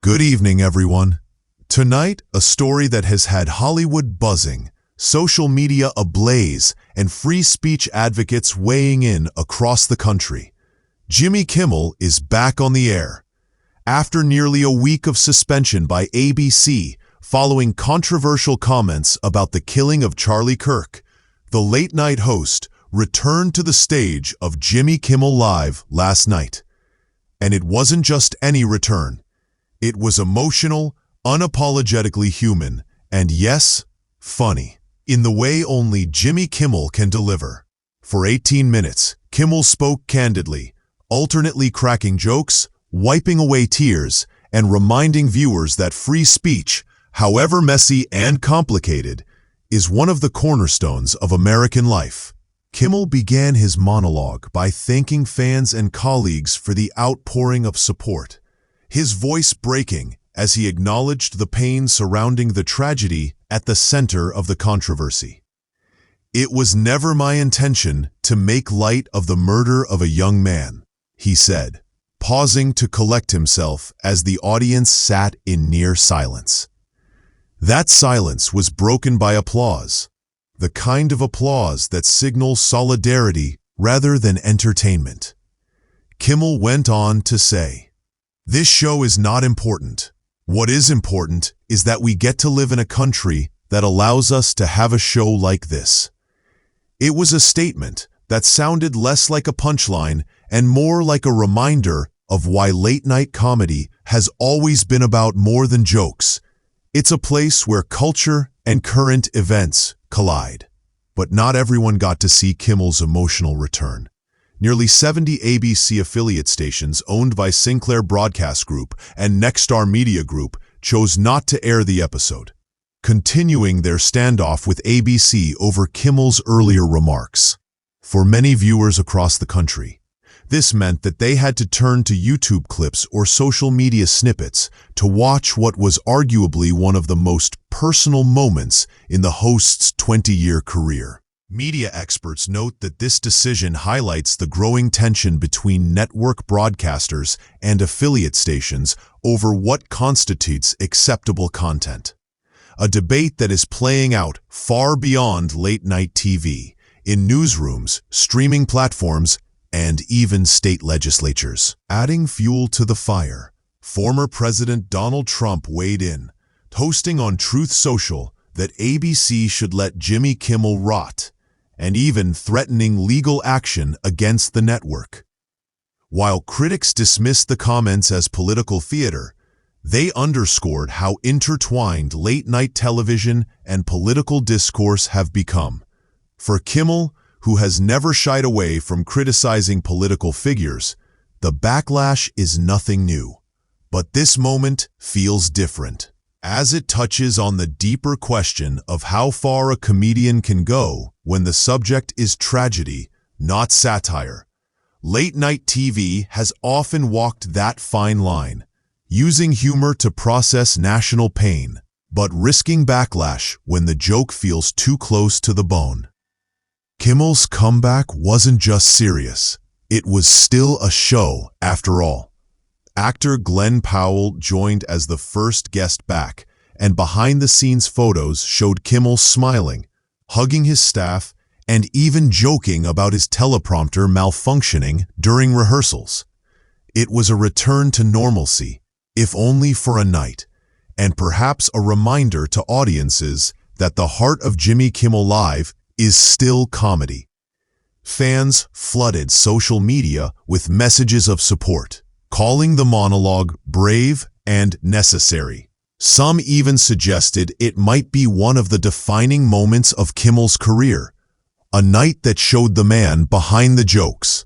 Good evening, everyone. Tonight, a story that has had Hollywood buzzing, social media ablaze, and free speech advocates weighing in across the country. Jimmy Kimmel is back on the air. After nearly a week of suspension by ABC following controversial comments about the killing of Charlie Kirk, the late-night host returned to the stage of Jimmy Kimmel Live last night. And it wasn't just any return. It was emotional, unapologetically human, and yes, funny, in the way only Jimmy Kimmel can deliver. For 18 minutes, Kimmel spoke candidly, alternately cracking jokes, wiping away tears, and reminding viewers that free speech, however messy and complicated, is one of the cornerstones of American life. Kimmel began his monologue by thanking fans and colleagues for the outpouring of support, his voice breaking as he acknowledged the pain surrounding the tragedy at the center of the controversy. "It was never my intention to make light of the murder of a young man," he said, pausing to collect himself as the audience sat in near silence. That silence was broken by applause, the kind of applause that signals solidarity rather than entertainment. Kimmel went on to say, "This show is not important. What is important is that we get to live in a country that allows us to have a show like this." It was a statement that sounded less like a punchline and more like a reminder of why late-night comedy has always been about more than jokes. It's a place where culture and current events collide. But not everyone got to see Kimmel's emotional return. Nearly 70 ABC affiliate stations owned by Sinclair Broadcast Group and Nexstar Media Group chose not to air the episode, continuing their standoff with ABC over Kimmel's earlier remarks. For many viewers across the country, this meant that they had to turn to YouTube clips or social media snippets to watch what was arguably one of the most personal moments in the host's 20-year career. Media experts note that this decision highlights the growing tension between network broadcasters and affiliate stations over what constitutes acceptable content. A debate that is playing out far beyond late-night TV, in newsrooms, streaming platforms, and even state legislatures. Adding fuel to the fire, former President Donald Trump weighed in, posting on Truth Social that ABC should let Jimmy Kimmel rot, and even threatening legal action against the network. While critics dismissed the comments as political theater, they underscored how intertwined late-night television and political discourse have become. For Kimmel, who has never shied away from criticizing political figures, the backlash is nothing new. But this moment feels different, as it touches on the deeper question of how far a comedian can go when the subject is tragedy, not satire. Late-night TV has often walked that fine line, using humor to process national pain, but risking backlash when the joke feels too close to the bone. Kimmel's comeback wasn't just serious. It was still a show, after all. Actor Glenn Powell joined as the first guest back, and behind-the-scenes photos showed Kimmel smiling, hugging his staff, and even joking about his teleprompter malfunctioning during rehearsals. It was a return to normalcy, if only for a night, and perhaps a reminder to audiences that the heart of Jimmy Kimmel Live is still comedy. Fans flooded social media with messages of support, calling the monologue brave and necessary. Some even suggested it might be one of the defining moments of Kimmel's career, a night that showed the man behind the jokes.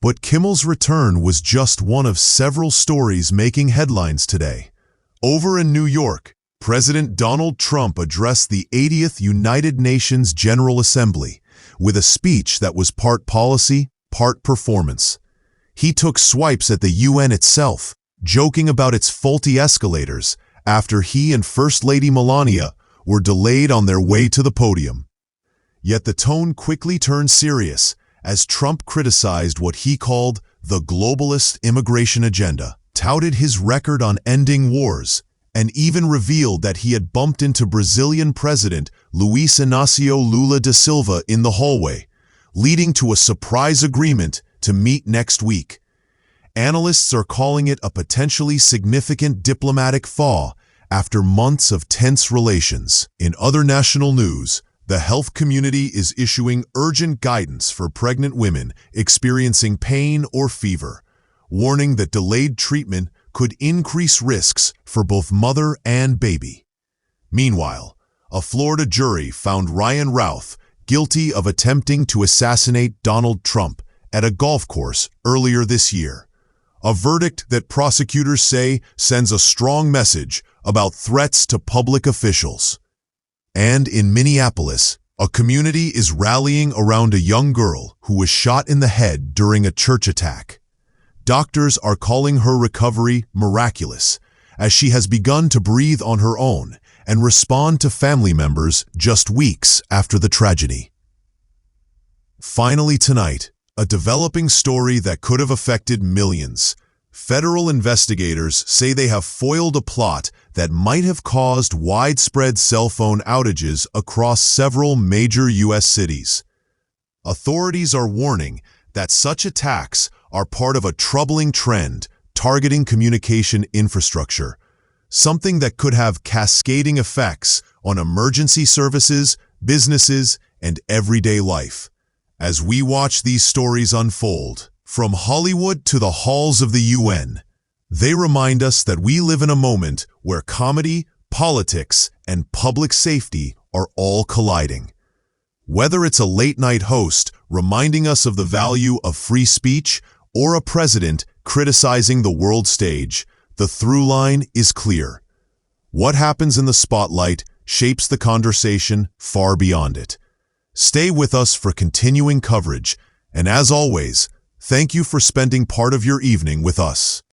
But Kimmel's return was just one of several stories making headlines today. Over in New York, President Donald Trump addressed the 80th United Nations General Assembly with a speech that was part policy, part performance. He took swipes at the UN itself, joking about its faulty escalators after he and First Lady Melania were delayed on their way to the podium. Yet the tone quickly turned serious as Trump criticized what he called the globalist immigration agenda. touted his record on ending wars, and even revealed that he had bumped into Brazilian President Luiz Inácio Lula da Silva in the hallway, leading to a surprise agreement to meet next week. Analysts are calling it a potentially significant diplomatic thaw after months of tense relations. In other national news, the health community is issuing urgent guidance for pregnant women experiencing pain or fever, warning that delayed treatment could increase risks for both mother and baby. Meanwhile, a Florida jury found Ryan Routh guilty of attempting to assassinate Donald Trump at a golf course earlier this year, a verdict that prosecutors say sends a strong message about threats to public officials. And in Minneapolis, a community is rallying around a young girl who was shot in the head during a church attack. Doctors are calling her recovery miraculous, as she has begun to breathe on her own and respond to family members just weeks after the tragedy. Finally tonight, a developing story that could have affected millions. Federal investigators say they have foiled a plot that might have caused widespread cell phone outages across several major U.S. cities. Authorities are warning that such attacks are part of a troubling trend targeting communication infrastructure, something that could have cascading effects on emergency services, businesses, and everyday life. As we watch these stories unfold, from Hollywood to the halls of the UN, they remind us that we live in a moment where comedy, politics, and public safety are all colliding. Whether it's a late-night host reminding us of the value of free speech or a president criticizing the world stage, the through line is clear. What happens in the spotlight shapes the conversation far beyond it. Stay with us for continuing coverage, and as always, thank you for spending part of your evening with us.